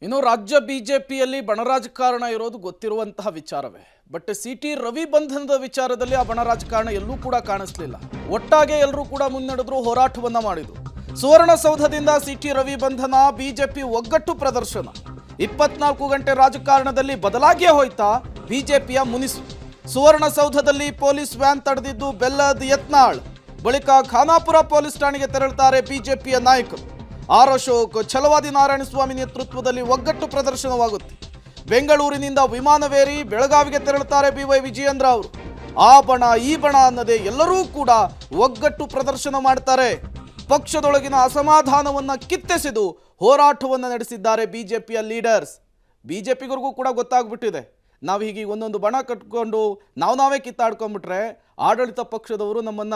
ಇನ್ನು ರಾಜ್ಯ ಬಿಜೆಪಿಯಲ್ಲಿ ಬಣರಾಜಕಾರಣ ಇರೋದು ಗೊತ್ತಿರುವಂತಹ ವಿಚಾರವೇ. ಬಟ್ ಸಿಟಿ ರವಿ ಬಂಧನದ ವಿಚಾರದಲ್ಲಿ ಆ ಬಣರಾಜಕಾರಣ ಎಲ್ಲೂ ಕೂಡ ಕಾಣಿಸಲಿಲ್ಲ. ಒಟ್ಟಾಗೆ ಎಲ್ಲರೂ ಕೂಡ ಮುನ್ನಡೆದ್ರು, ಹೋರಾಟವನ್ನ ಮಾಡಿದ್ರು. ಸುವರ್ಣಸೌಧದಿಂದ ಸಿಟಿ ರವಿ ಬಂಧನ, ಬಿಜೆಪಿ ಒಗ್ಗಟ್ಟು ಪ್ರದರ್ಶನ. 24 ಗಂಟೆ ರಾಜಕಾರಣದಲ್ಲಿ ಬದಲಾಗಿಯೇ ಹೋಯ್ತಾ ಬಿಜೆಪಿಯ ಮುನಿಸು. ಸುವರ್ಣಸೌಧದಲ್ಲಿ ಪೊಲೀಸ್ ವ್ಯಾನ್ ತಡೆದಿದ್ದು ಬೆಲ್ಲದ ಯತ್ನಾಳ್. ಬಳಿಕ ಖಾನಾಪುರ ಪೊಲೀಸ್ ಠಾಣೆಗೆ ತೆರಳುತ್ತಾರೆ ಬಿಜೆಪಿಯ ನಾಯಕರು. ಆರ್ ಅಶೋಕ್, ಛಲವಾದಿ ನಾರಾಯಣಸ್ವಾಮಿ ನೇತೃತ್ವದಲ್ಲಿ ಒಗ್ಗಟ್ಟು ಪ್ರದರ್ಶನವಾಗುತ್ತೆ. ಬೆಂಗಳೂರಿನಿಂದ ವಿಮಾನವೇರಿ ಬೆಳಗಾವಿಗೆ ತೆರಳುತ್ತಾರೆ ಬಿವೈ ವಿಜಯೇಂದ್ರ ಅವರು. ಆ ಬಣ ಈ ಬಣ ಅನ್ನದೇ ಎಲ್ಲರೂ ಕೂಡ ಒಗ್ಗಟ್ಟು ಪ್ರದರ್ಶನ ಮಾಡ್ತಾರೆ. ಪಕ್ಷದೊಳಗಿನ ಅಸಮಾಧಾನವನ್ನ ಕಿತ್ತೆಸೆದು ಹೋರಾಟವನ್ನು ನಡೆಸಿದ್ದಾರೆ ಬಿಜೆಪಿಯ ಲೀಡರ್ಸ್. ಬಿಜೆಪಿಗರಿಗೂ ಕೂಡ ಗೊತ್ತಾಗ್ಬಿಟ್ಟಿದೆ, ನಾವು ಹೀಗೆ ಒಂದೊಂದು ಬಣ ಕಟ್ಕೊಂಡು ನಾವೇ ಕಿತ್ತಾಡ್ಕೊಂಡ್ಬಿಟ್ರೆ ಆಡಳಿತ ಪಕ್ಷದವರು ನಮ್ಮನ್ನ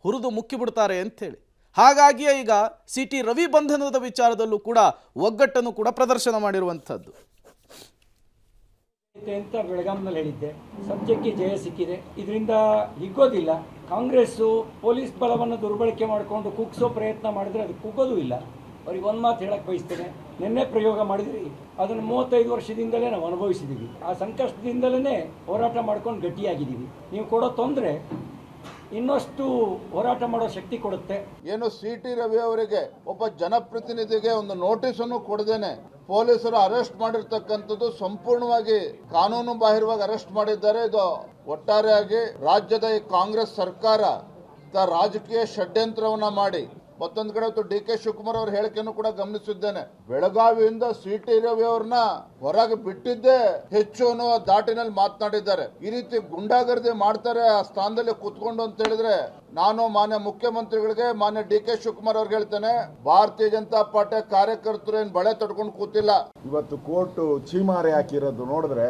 ಹುರಿದು ಮುಕ್ಕಿಬಿಡ್ತಾರೆ ಅಂಥೇಳಿ. ಹಾಗಾಗಿಯೇ ಈಗ ಸಿಟಿ ರವಿ ಬಂಧನದ ವಿಚಾರದಲ್ಲೂ ಕೂಡ ಒಗ್ಗಟ್ಟನ್ನು ಕೂಡ ಪ್ರದರ್ಶನ ಮಾಡಿರುವಂಥದ್ದು. ಅಂತ ಬೆಳಗಾಂನಲ್ಲಿ ಹೇಳಿದ್ದೆ, ಸತ್ಯಕ್ಕೆ ಜಯ ಸಿಕ್ಕಿದೆ. ಇದರಿಂದ ಹಿಗ್ಗೋದಿಲ್ಲ. ಕಾಂಗ್ರೆಸ್ಸು ಪೊಲೀಸ್ ಬಲವನ್ನು ದುರ್ಬಳಕೆ ಮಾಡಿಕೊಂಡು ಕುಗ್ಸೋ ಪ್ರಯತ್ನ ಮಾಡಿದ್ರೆ ಅದು ಕುಗ್ಗೋದು ಇಲ್ಲ. ಅವ್ರಿಗೆ ಒಂದು ಮಾತು ಹೇಳಕ್ಕೆ ಬಯಸ್ತೇನೆ, ನಿನ್ನೆ ಪ್ರಯೋಗ ಮಾಡಿದ್ರಿ, ಅದನ್ನು 35 ವರ್ಷದಿಂದಲೇ ನಾವು ಅನುಭವಿಸಿದ್ದೀವಿ. ಆ ಸಂಕಷ್ಟದಿಂದಲೇ ಹೋರಾಟ ಮಾಡ್ಕೊಂಡು ಗಟ್ಟಿಯಾಗಿದ್ದೀವಿ. ನೀವು ಕೊಡೋ ತೊಂದರೆ ಇನ್ನಷ್ಟು ಹೋರಾಟ ಮಾಡೋ ಶಕ್ತಿ ಕೊಡುತ್ತೆ. ಏನು ಸಿಟಿ ರವಿ ಅವರಿಗೆ ಒಬ್ಬ ಜನಪ್ರತಿನಿಧಿಗೆ ಒಂದು ನೋಟಿಸ್ ಅನ್ನು ಕೊಡದೇನೆ ಪೊಲೀಸರು ಅರೆಸ್ಟ್ ಮಾಡಿರ್ತಕ್ಕಂಥದ್ದು ಸಂಪೂರ್ಣವಾಗಿ ಕಾನೂನು ಬಾಹಿರವಾಗಿ ಅರೆಸ್ಟ್ ಮಾಡಿದ್ದಾರೆ. ಇದು ಒಟ್ಟಾರೆಯಾಗಿ ರಾಜ್ಯದ ಈ ಕಾಂಗ್ರೆಸ್ ಸರ್ಕಾರ ರಾಜಕೀಯ ಷಡ್ಯಂತ್ರವನ್ನ ಮಾಡಿ, ಮತ್ತೊಂದು ಕಡೆ ಡಿ ಕೆ ಶಿವಕುಮಾರ್ ಅವರ ಹೇಳಿಕೆಯನ್ನು ಕೂಡ ಗಮನಿಸಿದ್ದೇನೆ. ಬೆಳಗಾವಿಯಿಂದ ಸಿಟಿ ರವಿ ಅವ್ರನ್ನ ಹೊರಗೆ ಬಿಟ್ಟಿದ್ದೇ ಹೆಚ್ಚು ಅನ್ನುವ ದಾಟಿನಲ್ಲಿ ಮಾತನಾಡಿದ್ದಾರೆ. ಈ ರೀತಿ ಗುಂಡಾಗರ್ದಿ ಮಾಡ್ತಾರೆ ಆ ಸ್ಥಾನದಲ್ಲಿ ಕೂತ್ಕೊಂಡು ಅಂತ ಹೇಳಿದ್ರೆ, ನಾನು ಮಾನ್ಯ ಮುಖ್ಯಮಂತ್ರಿಗಳಿಗೆ, ಮಾನ್ಯ ಡಿ ಕೆ ಶಿವಕುಮಾರ್ ಅವ್ರಿಗೆ ಹೇಳ್ತೇನೆ, ಭಾರತೀಯ ಜನತಾ ಪಾರ್ಟಿ ಕಾರ್ಯಕರ್ತರು ಏನ್ ಬಳೆ ತಡ್ಕೊಂಡು ಕೂತಿಲ್ಲ. ಇವತ್ತು ಕೋರ್ಟ್ ಚೀಮಾರಿ ಹಾಕಿರೋದು ನೋಡಿದ್ರೆ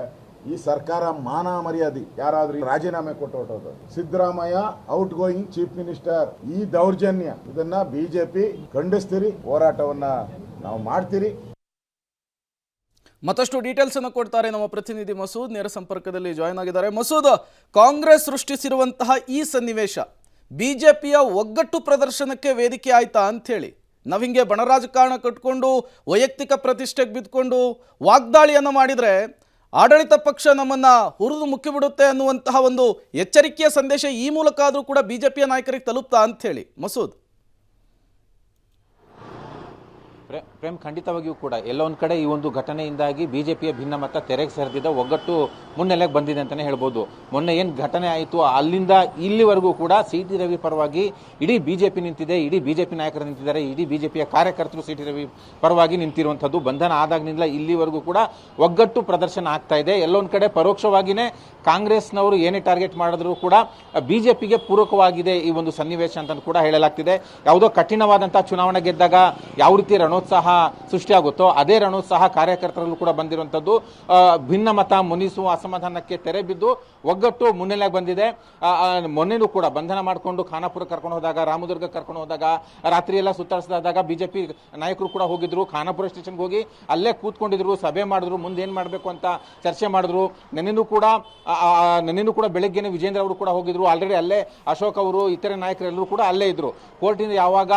ಈ ಸರ್ಕಾರ ಮಾನ ಮರ್ಯಾದೆ ಯಾರಾದ್ರೂ ರಾಜೀನಾಮೆ ಕೊಟ್ಟು ಹೊರಟೋದು. Siddaramaiah outgoing chief minister, ಈ ದೌರ್ಜನ್ಯ ಇದನ್ನ ಬಿಜೆಪಿ ಖಂಡಿಸ್ತೀರಿ, ಹೋರಾಟವನ್ನ ನಾವು ಮಾಡ್ತೀರಿ. ಮತ್ತಷ್ಟು ಡೀಟೇಲ್ಸ್ ಅನ್ನು ಕೊಡ್ತಾರೆ ನಮ್ಮ ಪ್ರತಿನಿಧಿ ಮಸೂದ್, ನೇರ ಸಂಪರ್ಕದಲ್ಲಿ ಜಾಯ್ನ್ ಆಗಿದ್ದಾರೆ. ಮಸೂದ್, ಕಾಂಗ್ರೆಸ್ ಸೃಷ್ಟಿಸಿರುವಂತಹ ಈ ಸನ್ನಿವೇಶ ಬಿಜೆಪಿಯ ಒಗ್ಗಟ್ಟು ಪ್ರದರ್ಶನಕ್ಕೆ ವೇದಿಕೆ ಆಯ್ತಾ ಅಂತ ಹೇಳಿ, ನಾವು ಹಿಂಗೆ ಬಣರಾಜಕಾರಣ ಕಟ್ಕೊಂಡು ವೈಯಕ್ತಿಕ ಪ್ರತಿಷ್ಠೆಗೆ ಬಿದ್ದುಕೊಂಡು ವಾಗ್ದಾಳಿಯನ್ನು ಮಾಡಿದ್ರೆ ಆಡಳಿತ ಪಕ್ಷ ನಮ್ಮನ್ನ ಹುರಿದು ಮುಕ್ಕಿಬಿಡುತ್ತೆ ಅನ್ನುವಂತಹ ಒಂದು ಎಚ್ಚರಿಕೆಯ ಸಂದೇಶ ಈ ಮೂಲಕ ಆದರೂ ಕೂಡ ಬಿಜೆಪಿಯ ನಾಯಕರಿಗೆ ತಲುಪ್ತಾ ಅಂತ ಹೇಳಿ ಮಸೂದ್? ಪ್ರೇಮ್, ಖಂಡಿತವಾಗಿಯೂ ಕೂಡ ಎಲ್ಲ ಒಂದು ಕಡೆ ಈ ಒಂದು ಘಟನೆಯಿಂದಾಗಿ ಬಿಜೆಪಿಯ ಭಿನ್ನಮತ ತೆರೆಗೆ ಸರಿದಿದ್ದ ಒಗ್ಗಟ್ಟು ಮುನ್ನೆಲೆಗೆ ಬಂದಿದೆ ಅಂತಲೇ ಹೇಳ್ಬೋದು. ಮೊನ್ನೆ ಏನು ಘಟನೆ ಆಯಿತು ಅಲ್ಲಿಂದ ಇಲ್ಲಿವರೆಗೂ ಕೂಡ ಸಿಟಿ ರವಿ ಪರವಾಗಿ ಇಡೀ ಬಿಜೆಪಿ ನಿಂತಿದೆ, ಇಡೀ ಬಿಜೆಪಿ ನಾಯಕರು ನಿಂತಿದ್ದಾರೆ, ಇಡೀ ಬಿಜೆಪಿಯ ಕಾರ್ಯಕರ್ತರು ಸಿಟಿ ರವಿ ಪರವಾಗಿ ನಿಂತಿರುವಂಥದ್ದು. ಬಂಧನ ಆದಾಗಿನಿಂದ ಇಲ್ಲಿವರೆಗೂ ಕೂಡ ಒಗ್ಗಟ್ಟು ಪ್ರದರ್ಶನ ಆಗ್ತಾ ಇದೆ. ಎಲ್ಲೊಂದು ಕಡೆ ಪರೋಕ್ಷವಾಗಿಯೇ ಕಾಂಗ್ರೆಸ್ನವರು ಏನೇ ಟಾರ್ಗೆಟ್ ಮಾಡಿದ್ರು ಕೂಡ ಬಿಜೆಪಿಗೆ ಪೂರಕವಾಗಿದೆ ಈ ಒಂದು ಸನ್ನಿವೇಶ ಅಂತ ಕೂಡ ಹೇಳಲಾಗ್ತಿದೆ. ಯಾವುದೋ ಕಠಿಣವಾದಂಥ ಚುನಾವಣೆ ಗೆದ್ದಾಗ ಯಾವ ರೀತಿ ರಣೋತ್ಸಾಹ ಸೃಷ್ಟಿಯಾಗುತ್ತೋ ಅದೇ ರಣೋತ್ಸಾಹ ಕಾರ್ಯಕರ್ತರಲ್ಲೂ ಕೂಡ ಬಂದಿರುವಂಥದ್ದು. ಭಿನ್ನಮತ ಮುನಿಸುವ ಅಸಮಾಧಾನಕ್ಕೆ ತೆರೆ ಬಿದ್ದು ಒಗ್ಗಟ್ಟು ಮುನ್ನೆಲೆಗೆ ಬಂದಿದೆ. ಮೊನ್ನೆನೂ ಕೂಡ ಬಂಧನ ಮಾಡಿಕೊಂಡು ಖಾನಾಪುರ ಕರ್ಕೊಂಡು ಹೋದಾಗ, ರಾಮದುರ್ಗ ಕರ್ಕೊಂಡು ಹೋದಾಗ, ರಾತ್ರಿ ಎಲ್ಲ ಸುತ್ತಾಡಿಸಿದಾಗ ಬಿಜೆಪಿ ನಾಯಕರು ಕೂಡ ಹೋಗಿದ್ರು. ಖಾನಾಪುರ ಸ್ಟೇಷನ್ಗೆ ಹೋಗಿ ಅಲ್ಲೇ ಕೂತ್ಕೊಂಡಿದ್ರು, ಸಭೆ ಮಾಡಿದ್ರು, ಮುಂದೆ ಏನು ಮಾಡಬೇಕು ಅಂತ ಚರ್ಚೆ ಮಾಡಿದ್ರು. ನೆನ್ನೆನೂ ಕೂಡ ಬೆಳಗ್ಗೆನೆ ವಿಜೇಂದ್ರ ಅವರು ಕೂಡ ಹೋಗಿದ್ರು. ಆಲ್ರೆಡಿ ಅಲ್ಲೇ ಅಶೋಕ್ ಅವರು, ಇತರೆ ನಾಯಕರೆಲ್ಲರೂ ಕೂಡ ಅಲ್ಲೇ ಇದ್ರು. ಕೋರ್ಟಿಂದ ಯಾವಾಗ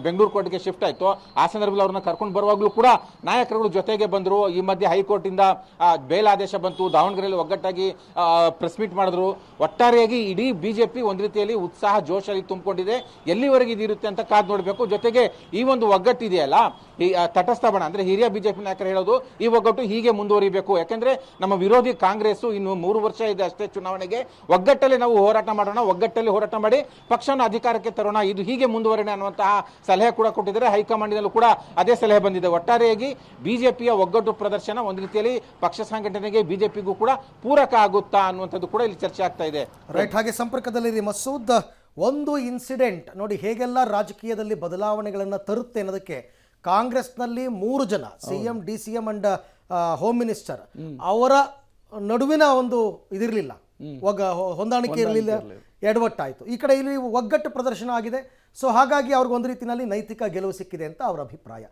ಬೆಂಗಳೂರು ಕೋರ್ಟ್ಗೆ ಶಿಫ್ಟ್ ಆಯಿತು ಆ ಸಂದರ್ಭದಲ್ಲಿ ಅವ್ರನ್ನ ಕರ್ಕೊಂಡು ಬರುವಾಗಲೂ ಕೂಡ ನಾಯಕರುಗಳು ಜೊತೆಗೆ ಬಂದರು. ಈ ಮಧ್ಯೆ ಹೈಕೋರ್ಟಿಂದ ಬೇಲ್ ಆದೇಶ ಬಂತು, ದಾವಣಗೆರೆಯಲ್ಲಿ ಒಗ್ಗಟ್ಟಾಗಿ ಪ್ರೆಸ್ ಮೀಟ್ ಮಾಡಿದ್ರು. ಒಟ್ಟಾರೆಯಾಗಿ ಇಡೀ ಬಿಜೆಪಿ ಒಂದು ರೀತಿಯಲ್ಲಿ ಉತ್ಸಾಹ ಜೋಶಲ್ಲಿ ತುಂಬಿಕೊಂಡಿದೆ. ಎಲ್ಲಿವರೆಗೆ ಇದಿರುತ್ತೆ ಅಂತ ಕಾದು ನೋಡಬೇಕು. ಜೊತೆಗೆ ಈ ಒಂದು ಒಗ್ಗಟ್ಟಿದೆಯಲ್ಲ, ಈ ತಟಸ್ಥ ಬಣ ಅಂದರೆ ಹಿರಿಯ ಬಿಜೆಪಿ ನಾಯಕರು ಹೇಳೋದು, ಈ ಒಗ್ಗಟ್ಟು ಹೀಗೆ ಮುಂದುವರಿಬೇಕು. ಯಾಕೆಂದ್ರೆ ನಮ್ಮ ವಿರೋಧಿ ಕಾಂಗ್ರೆಸ್ ಇನ್ನು 3 ವರ್ಷ ಇದೆ ಅಷ್ಟೇ ಚುನಾವಣೆಗೆ, ಒಗ್ಗಟ್ಟಲ್ಲಿ ನಾವು ಹೋರಾಟ ಮಾಡೋಣ, ಒಗ್ಗಟ್ಟಲ್ಲಿ ಹೋರಾಟ ಮಾಡಿ ಪಕ್ಷವನ್ನು ಅಧಿಕಾರಕ್ಕೆ ತರೋಣ, ಇದು ಹೀಗೆ ಮುಂದುವರಿಣ ಅನ್ನುವಂತಹ ಸಲಹೆ ಕೂಡ ಕೊಟ್ಟಿದ್ದಾರೆ. ಹೈಕಮಾಂಡಿನಲ್ಲೂ ಕೂಡ ಅದೇ ಸಲಹೆ ಬಂದಿದೆ. ಒಟ್ಟಾರೆಯಾಗಿ ಬಿಜೆಪಿಯ ಒಗ್ಗಟ್ಟು ಪ್ರದರ್ಶನ ಒಂದು ರೀತಿಯಲ್ಲಿ ಪಕ್ಷ ಸಂಘಟನೆಗೆ ಬಿಜೆಪಿಗೂ ಕೂಡ ಪೂರಕ ಆಗುತ್ತಾ ಅನ್ನುವಂಥದ್ದು ಕೂಡ ಇಲ್ಲಿ ಚರ್ಚೆ ಆಗ್ತಾ ಇದೆ. ರೈಟ್, ಹಾಗೆ ಸಂಪರ್ಕದಲ್ಲಿ ಮಸೂದ್, ಒಂದು ಇನ್ಸಿಡೆಂಟ್ ನೋಡಿ ಹೇಗೆಲ್ಲ ರಾಜಕೀಯದಲ್ಲಿ ಬದಲಾವಣೆಗಳನ್ನು ತರುತ್ತೆ ಅನ್ನೋದಕ್ಕೆ ಕಾಂಗ್ರೆಸ್ನಲ್ಲಿ 3 ಜನ ಸಿಎಂ, ಡಿ.ಸಿ.ಎಂ ಅಂಡ್ ಹೋಮ್ ಮಿನಿಸ್ಟರ್ ಅವರ ನಡುವಿನ ಒಂದು ಇದಿರಲಿಲ್ಲ, ಹೊಂದಾಣಿಕೆ ಇರಲಿಲ್ಲ, ಎಡವಟ್ಟಾಯಿತು. ಈ ಕಡೆ ಇಲ್ಲಿ ಒಗ್ಗಟ್ಟು ಪ್ರದರ್ಶನ ಆಗಿದೆ. ಸೊ ಹಾಗಾಗಿ ಅವ್ರಿಗೆ ಒಂದು ರೀತಿಯಲ್ಲಿ ನೈತಿಕ ಗೆಲುವು ಸಿಕ್ಕಿದೆ ಅಂತ ಅವರ ಅಭಿಪ್ರಾಯ.